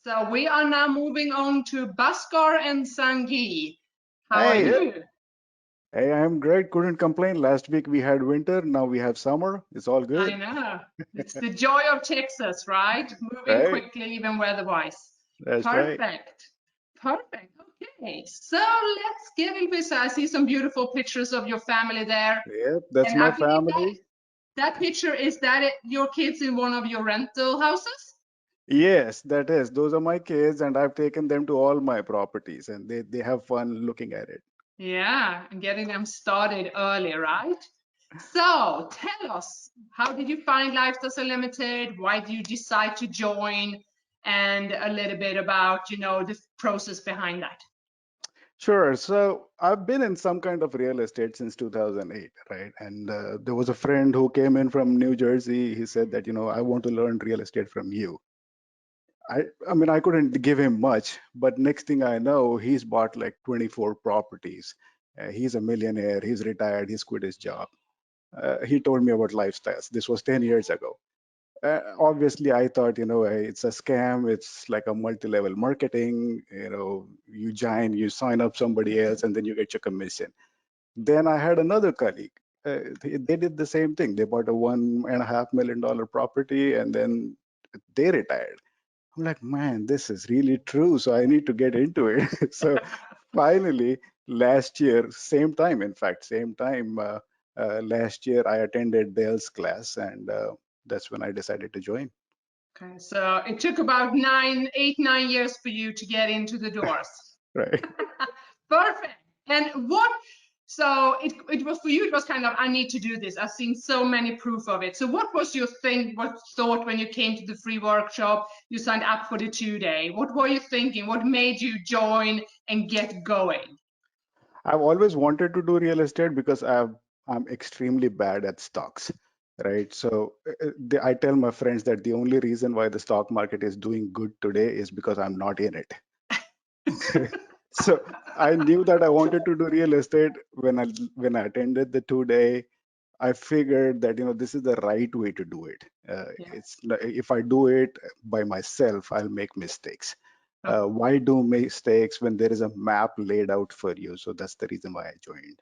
So we are now moving on to Bhaskar and Sangy. How are Hey, you? hey, I'm great. Couldn't complain. Last week we had winter. Now we have summer. It's all I good. know. It's the joy of Texas, right? Moving Right? quickly, even weather-wise. That's right. Perfect. Perfect. Okay. So let's get into this. I see some beautiful pictures of your family there. Yep, that's And my I believe that family. that picture is that your kids in one of your rental houses? Yes, that is. Those are my kids, and I've taken them to all my properties, and they have fun looking at it. Yeah, and getting them started early, right? So tell us, how did you find Lifestyles Unlimited? Why did you decide to join? And a little bit about, the process behind that. Sure. So I've been in some kind of real estate since 2008, right? And there was a friend who came in from New Jersey. He said that, I want to learn real estate from you. I mean, I couldn't give him much, but next thing I know, he's bought like 24 properties. He's a millionaire. He's retired. He's quit his job. He told me about lifestyles. This was 10 years ago. Obviously, I thought, it's a scam. It's like a multi-level marketing. You join, you sign up somebody else, and then you get your commission. Then I had another colleague. They did the same thing. They bought a $1.5 million property, and then they retired. I'm like, man, this is really true. So I need to get into it. So finally, last year, same time, in fact, same time, last year, I attended Dale's class, and that's when I decided to join. Okay, so it took about 9 years for you to get into the doors. Right. Perfect. And so it was for you, it was kind of, I need to do this. I've seen so many proof of it. So what was your what thought when you came to the free workshop, you signed up for the 2 day? What were you thinking? What made you join and get going? I've always wanted to do real estate because I'm extremely bad at stocks, right? So I tell my friends that the only reason why the stock market is doing good today is because I'm not in it. So I knew that I wanted to do real estate when I attended the 2 day. I figured that this is the right way to do it. Yeah. If I do it by myself, I'll make mistakes. Oh, Why do mistakes when there is a map laid out for you? So that's the reason why I joined.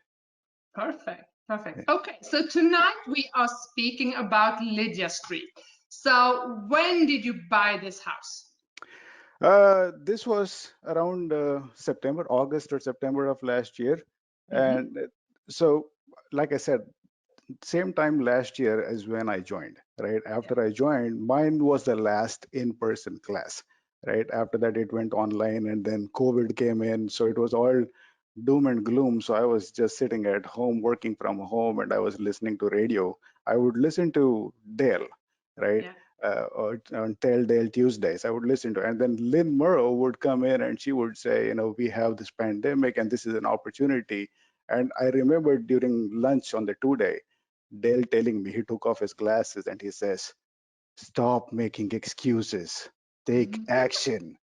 perfect. Yeah. Perfect. Okay, so tonight we are speaking about Lydia Street. So when did you buy this house? This was around September, August or September of last year, Mm-hmm. and so, like I said, same time last year as when I joined, right? After I joined, mine was the last in-person class, right? After that, it went online and then COVID came in. So it was all doom and gloom. So I was just sitting at home, working from home, and I was listening to radio. I would listen to Dale, right? Yeah. Or on Tell Dale Tuesdays, I would listen to, and then Lynn Murrow would come in and she would say, we have this pandemic and this is an opportunity. And I remember during lunch on the 2 day, Dale telling me, he took off his glasses and he says, "Stop making excuses. Take action."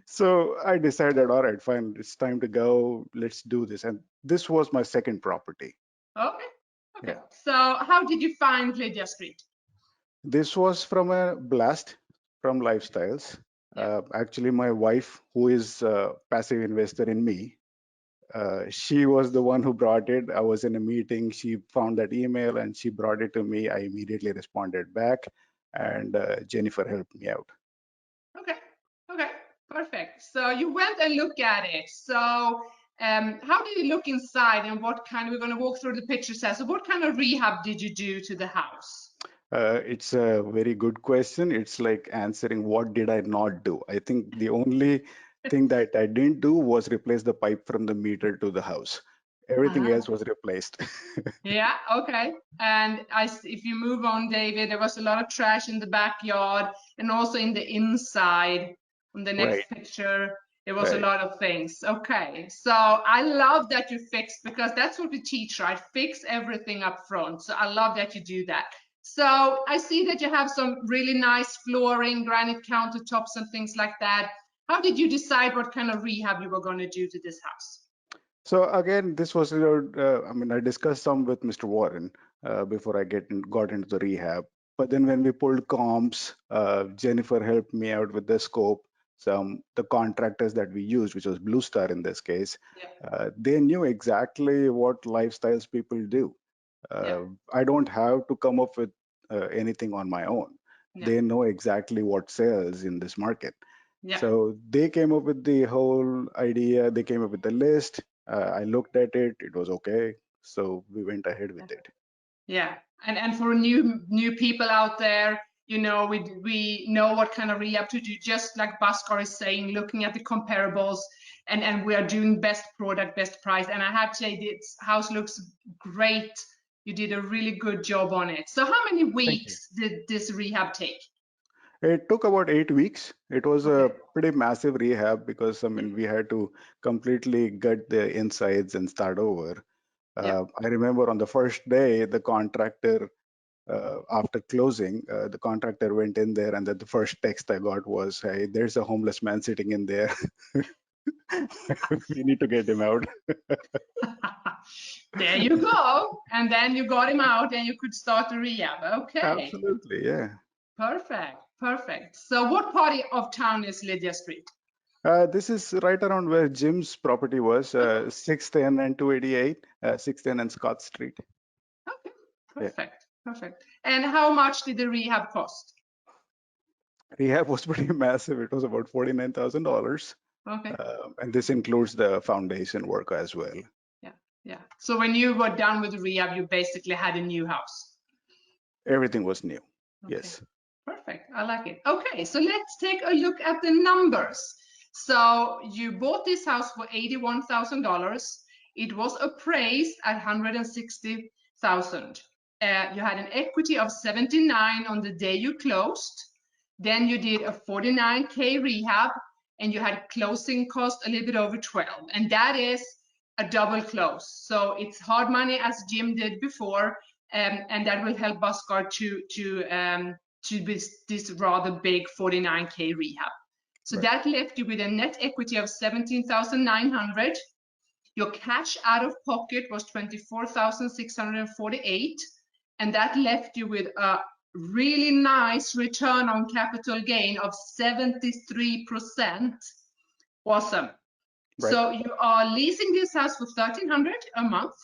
So I decided, all right, fine, it's time to go. Let's do this. And this was my second property. Okay. Okay. Yeah. So how did you find Lydia Street? This was from a blast from Lifestyles. Yeah. Actually, my wife, who is a passive investor in me, she was the one who brought it. I was in a meeting. She found that email and she brought it to me. I immediately responded back, and Jennifer helped me out. Okay. Okay. Perfect. So you went and looked at it. So how did you look inside and what kind, we're going to walk through the pictures here. So what kind of rehab did you do to the house? It's a very good question. It's like answering what did I not do? I think the only thing that I didn't do was replace the pipe from the meter to the house. Everything Uh-huh. else was replaced. Yeah, okay. And if you move on, David, there was a lot of trash in the backyard and also in the inside. On the next Right, picture, there was a right. lot of things. Okay, so I love that you fixed, because that's what we teach, right? Fix everything up front. So I love that you do that. So I see that you have some really nice flooring, granite countertops, and things like that. How did you decide what kind of rehab you were going to do to this house? So again, this was, I mean, I discussed some with Mr. Warren before I got into the rehab. But then when we pulled comps, Jennifer helped me out with the scope. The contractors that we used, which was Blue Star in this case, Yeah. they knew exactly what lifestyles people do. Yeah. I don't have to come up with anything on my own. Yeah. They know exactly what sells in this market. Yeah. So they came up with the whole idea. They came up with the list. I looked at it. It was okay. So we went ahead with it. Yeah, and for new people out there, we know what kind of rehab to do. Just like Bhaskar is saying, looking at the comparables, and we are doing best product, best price. And I have to say, this house looks great. You did a really good job on it. So how many Thank you. weeks did this rehab take? It took about 8 weeks. It was Okay. a pretty massive rehab because I Yeah. mean we had to completely gut the insides and start over. Yeah. I remember on the first day, the contractor, after closing, the contractor went in there, and then the first text I got was, "Hey, there's a homeless man sitting in there. We need to get him out." There you go. And then you got him out and you could start the rehab. Okay. Absolutely, yeah. Perfect. Perfect. So what part of town is Lydia Street? This is right around where Jim's property was, Okay. 610 and 288, 610 and Scott Street. Okay. Yeah. Perfect. Perfect. And how much did the rehab cost? Rehab was pretty massive. It was about $49,000. Okay. And this includes the foundation work as well. Yeah. Yeah. So when you were done with the rehab, you basically had a new house. Everything was new. Okay. Yes. Perfect. I like it. Okay. So let's take a look at the numbers. So you bought this house for $81,000. It was appraised at 160,000. You had an equity of 79 on the day you closed. Then you did a 49K rehab, and you had closing cost a little bit over 12, and that is a double close. So it's hard money as Jim did before, and that will help Bhaskar to this rather big 49K rehab. So Right. that left you with a net equity of 17,900. Your cash out of pocket was 24,648, and that left you with a really nice return on capital gain of 73%. Awesome. Right. So you are leasing this house for 1,300 a month.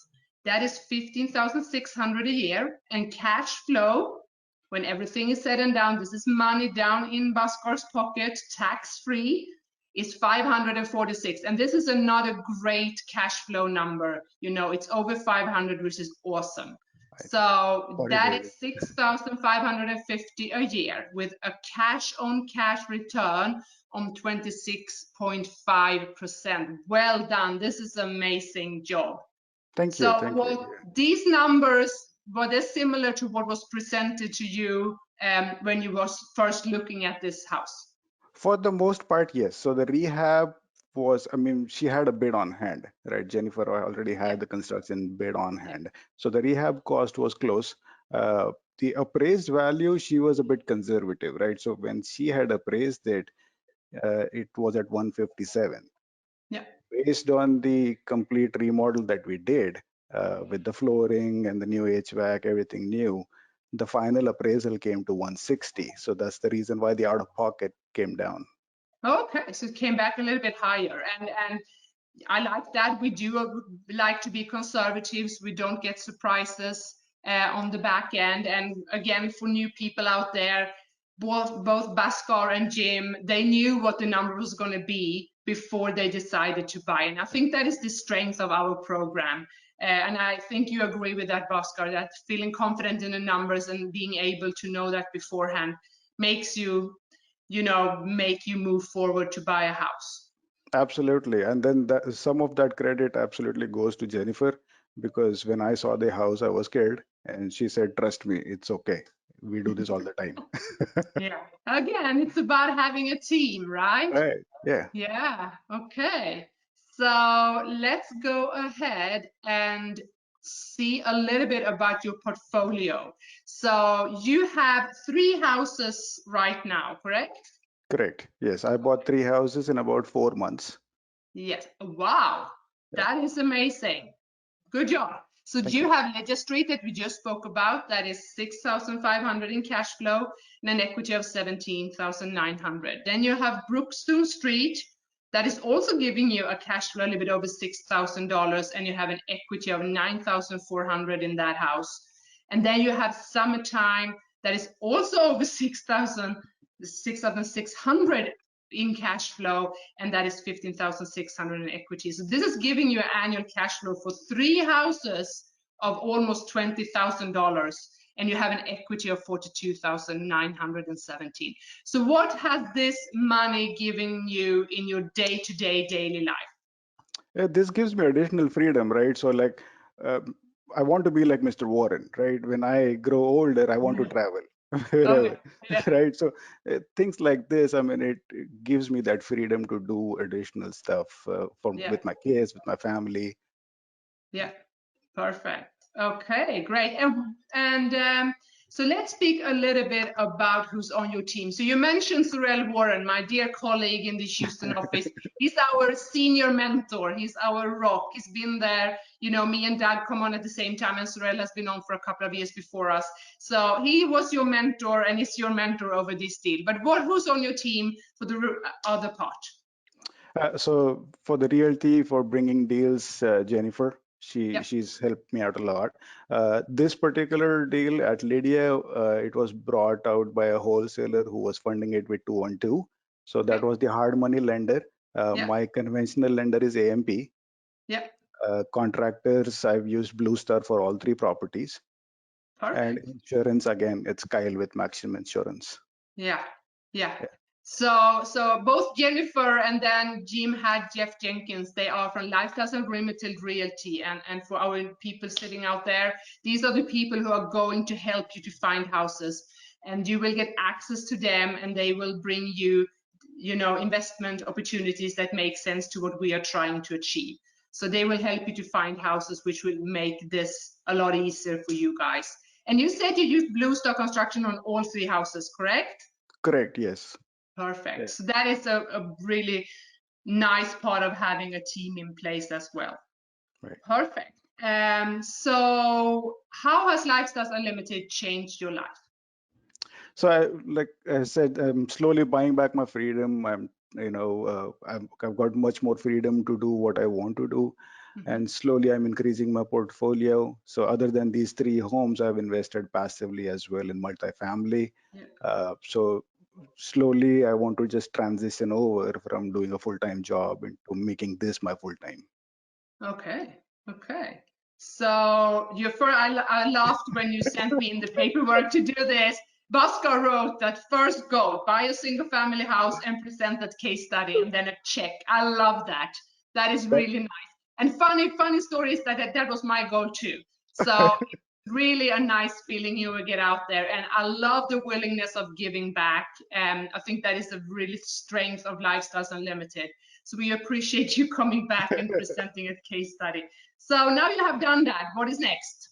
That is 15,600 a year, and cash flow, when everything is said and done, this is money down in Bhaskar's pocket, tax free, is 546. And this is another great cash flow number. It's over 500, which is awesome. I So Sorry, that David. is 6,550 a year with a cash on cash return on 26.5%. Well done. This is an amazing job. Thank you. So Thank you. what these numbers, were they similar to what was presented to you when you was first looking at this house? For the most part, yes. So the rehab was, I mean, she had a bid on hand, right? Jennifer already Yeah, had the construction bid on yeah. hand. So the rehab cost was close. The appraised value, she was a bit conservative, right? So when she had appraised it was at 157. Yeah. Based on the complete remodel that we did with the flooring and the new HVAC, everything new, the final appraisal came to 160. So that's the reason why the out of pocket came down. Okay, so it came back a little bit higher, and I like that. We do like to be conservatives. We don't get surprises on the back end. And again, for new people out there, both Bhaskar and Jim, they knew what the number was going to be before they decided to buy. And I think that is the strength of our program. And I think you agree with that, Bhaskar, that feeling confident in the numbers and being able to know that beforehand makes make you move forward to buy a house. Absolutely. And then some of that credit absolutely goes to Jennifer because when I saw the house, I was scared. And she said, "Trust me, it's okay. We do this all the time." Yeah. Again, it's about having a team, right? Right. Yeah. Yeah. Okay. So let's go ahead and see a little bit about your portfolio. So you have 3 houses right now, correct? Correct. Yes. I bought 3 houses in about 4 months. Yes. Wow. Yeah. That is amazing. Good job. So Thank you. you have Ledger Street that we just spoke about, that is 6,500 in cash flow and an equity of 17,900. Then you have Brookstone Street, that is also giving you a cash flow a little bit over $6,000, and you have an equity of 9,400 in that house. And then you have Summertime, that is also over 6,600 in cash flow, and that is 15,600 in equity. So this is giving you an annual cash flow for 3 houses of almost $20,000, and you have an equity of 42,917. So what has this money given you in your day-to-day daily life? This gives me additional freedom, right? So like, um, I want to be like Mr. Warren, right? When I grow older, I want to travel Okay, wherever, yeah, right? So things like this, I mean, it gives me that freedom to do additional stuff yeah, with my kids, with my family. yeah. Perfect. Okay, great. And so let's speak a little bit about who's on your team. So you mentioned Sorrel Warren, my dear colleague in the Houston office. He's our senior mentor. He's our rock. He's been there. You know, me and Doug come on at the same time, and Sorrel has been on for a couple of years before us. So he was your mentor and is your mentor over this deal. But who's on your team for the other part? So for the realty, for bringing deals, Jennifer, Yep, she's helped me out a lot. This particular deal at Lydia, it was brought out by a wholesaler who was funding it with 212. So that okay, was the hard money lender. yeah, My conventional lender is AMP. yeah, Contractors, I've used Blue Star for all 3 properties. And perfect. insurance, again, it's Kyle with Maximum Insurance. Yeah, yeah. Yeah. So both Jennifer and then Jim had Jeff Jenkins. They are from Lifestyles Unlimited Realty, and for our people sitting out there, these are the people who are going to help you to find houses, and you will get access to them, and they will bring you, you know, investment opportunities that make sense to what we are trying to achieve. So they will help you to find houses, which will make this a lot easier for you guys. And you said you used Blue Star Construction on all 3 houses, correct? Correct, yes. Perfect. Yeah. So that is a really nice part of having a team in place as well. Right. Perfect. So how has Lifestyles Unlimited changed your life? So like I said, I'm slowly buying back my freedom. I've got much more freedom to do what I want to do, Mhm. and slowly I'm increasing my portfolio. So other than these 3 homes, I've invested passively as well in multifamily. Yeah. So slowly, I want to just transition over from doing a full-time job into making this my full-time. Okay. Okay. So I laughed when you sent me in the paperwork to do this. Bhaskar wrote that first goal, buy a single family house and present that case study, and then a check. I love that. That is That- really nice. And funny story is that was my goal too. So it's really a nice feeling you will get out there. And I love the willingness of giving back. I think that is a really strength of Lifestyles Unlimited. So we appreciate you coming back and presenting a case study. So now you have done that. What is next?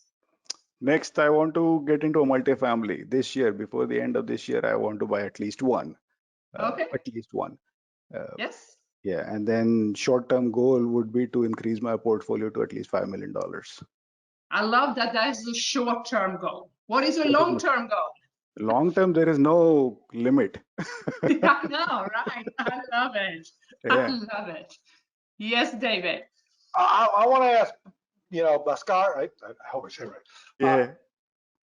Next, I want to get into a multifamily this year. Before the end of this year, I want to buy at least one. Okay. At least one. Uh, Yes. yeah, and then short-term goal would be to increase my portfolio to at least $5 million. I love that that is a short-term goal. What is your That is my long-term goal? long-term. There is no limit. I know, right? I love it. I Yeah, love it. Yes, David. I want to ask, Bhaskar, I hope I said it right.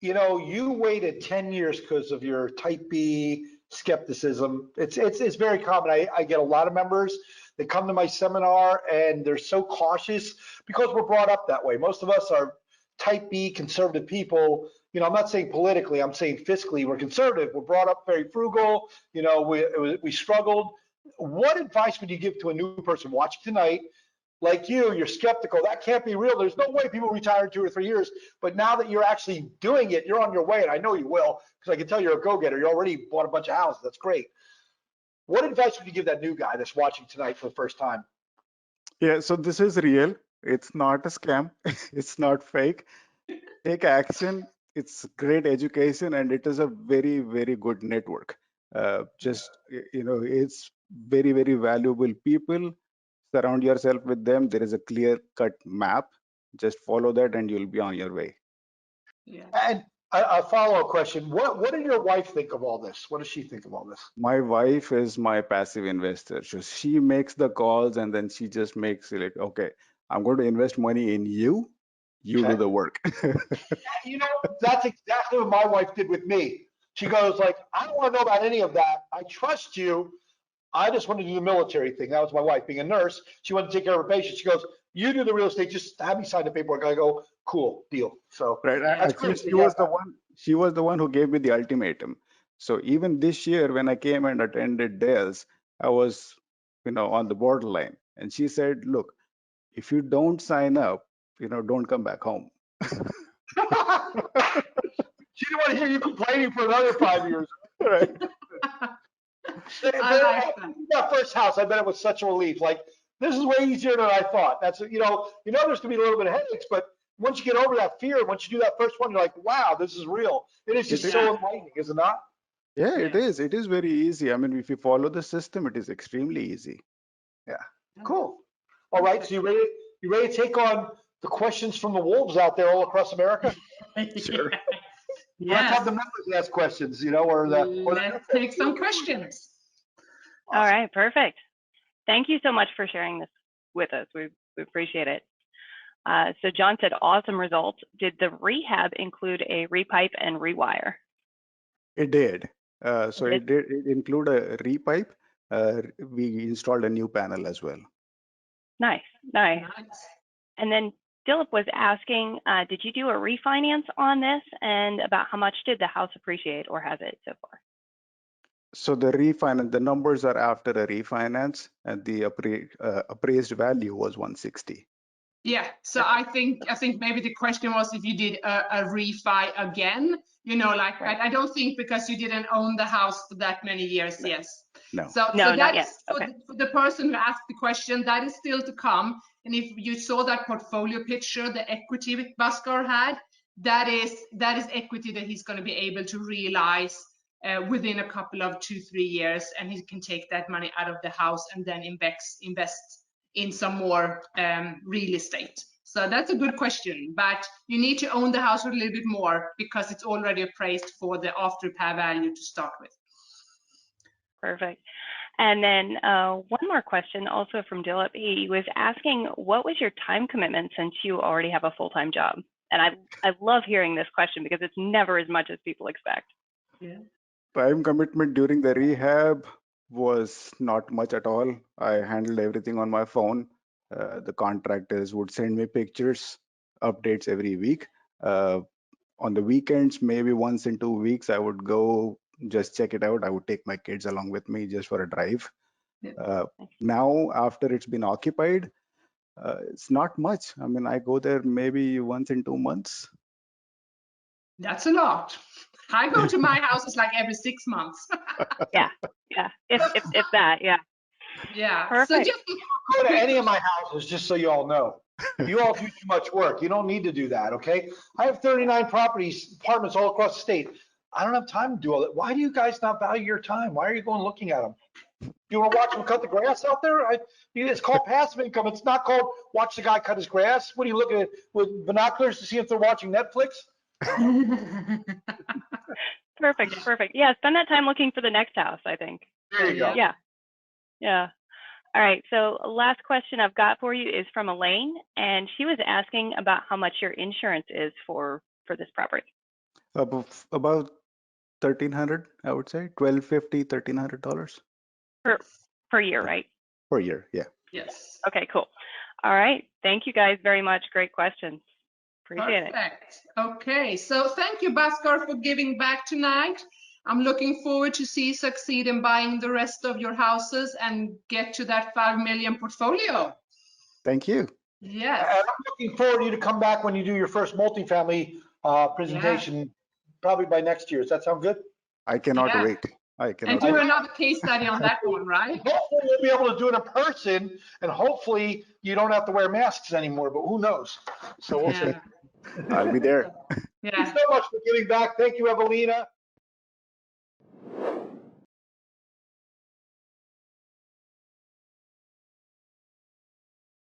yeah. You waited 10 years because of your type B skepticism. It's very common. I get a lot of members that come to my seminar and they're so cautious because we're brought up that way. Most of us are type B conservative people. I'm not saying politically, I'm saying fiscally. We're conservative. We're brought up very frugal. We struggled. What advice would you give to a new person watching tonight like you're skeptical. That can't be real. There's no way people retire in 2 or 3 years. But now that you're actually doing it, you're on your way, and I know you will, because I can tell you're a go-getter. You already bought a bunch of houses. That's great. What advice would you give that new guy that's watching tonight for the first time? Yeah, so this is real. It's not a scam. It's not fake. Take action. It's great education and it is a very, very good network. It's very, very valuable people. Surround yourself with them. There is a clear cut map. Just follow that and you'll be on your way. Yeah. And a follow-up question. What did your wife think of all this? What does she think of all this? My wife is my passive investor. So she makes the calls and then she just makes it like, okay, I'm going to invest money in you. You do Okay. the work. You know, that's exactly what my wife did with me. She goes like, I don't want to know about any of that. I trust you. I just want to do the military thing. That was my wife, being a nurse. She wanted to take care of her patients. She goes, you do the real estate. Just have me sign the paperwork. I go, cool, deal. So Right. that's Actually, great. You have that. she was the one who gave me the ultimatum. So even this year when I came and attended Dale's, I was, on the borderline. And she said, look, if you don't sign up, don't come back home. She didn't want to hear you complaining for another 5 years. Right. I like that. That first house, I bet it was such a relief. Like, this is way easier than I thought. That's, there's gonna be a little bit of headaches, but once you get over that fear, once you do that first one, you're like, wow, this is real. It is just It so is. enlightening, is it not? Yeah, it Yeah. is. It is very easy. I mean, if you follow the system, it is extremely easy. Yeah. Cool. All right. So you ready to take on the questions from the wolves out there all across America? Sure. Let's Yes. have the members ask questions, or the Let's take some questions. All right, perfect. Thank you so much for sharing this with us. We appreciate it. So John said, awesome results. Did the rehab include a repipe and rewire? It did. So It it did include a repipe. We installed a new panel as well. Nice, nice. Nice. And then Philip was asking, did you do a refinance on this, and about how much did the house appreciate, or has it so far? So the refinance, the numbers are after a refinance, and the appraised value was 160. Yeah, so I think maybe the question was if you did a refi again, like Right. I don't think, because you didn't own the house for that many years. No. Yes. No. So No, not that's yet. Okay. for the person who asked the question, that is still to come. And if you saw that portfolio picture, the equity Bhaskar had, that is equity that he's going to be able to realize within a couple of 2-3 years, and he can take that money out of the house and then invest in some more real estate. So that's a good question, but you need to own the house for a little bit more because it's already appraised for the after repair value to start with. Perfect. And then one more question also from Dilip. He was asking, what was your time commitment since you already have a full-time job? And I love hearing this question because it's never as much as people expect. Yeah. Time commitment during the rehab was not much at all. I handled everything on my phone. The contractors would send me pictures, updates every week. On the weekends, maybe once in 2 weeks, I would go just check it out. I would take my kids along with me just for a drive. Yeah. Now, after it's been occupied, it's not much. I mean, I go there maybe once in 2 months. That's a lot. I go to my houses like every 6 months. Yeah, if that, yeah. Yeah. Perfect. So just Go to any of my houses, just so you all know. You all do too much work. You don't need to do that, okay? I have 39 apartments all across the state. I don't have time to do all that. Why do you guys not value your time? Why are you going looking at them? You want to watch them cut the grass out there? It's called passive income. It's not called watch the guy cut his grass. What are you looking at with binoculars to see if they're watching Netflix? Perfect. Yeah, spend that time looking for the next house, I think. There you go. Yeah. All right, so last question I've got for you is from Elaine, and she was asking about how much your insurance is for this property. About $1,300, I would say, $1,250, $1,300 per year, right? per year. Yeah. yes. Okay, cool. All right, thank you guys very much. Great questions. Appreciate it. Perfect. Okay, so thank you, Bhaskar, for giving back tonight. I'm looking forward to see you succeed in buying the rest of your houses and get to that 5 million portfolio. Thank you. Yes. And I'm looking forward to you to come back when you do your first multifamily presentation, probably by next year. Does that sound good? I cannot Yeah. wait. I And cannot do wait. another case study on that one, right? Hopefully we'll be able to do it in person, and hopefully you don't have to wear masks anymore, but who knows? So we'll see. Yeah. I'll be there. Thank you Yeah. so much for giving back. Thank you, Evelina.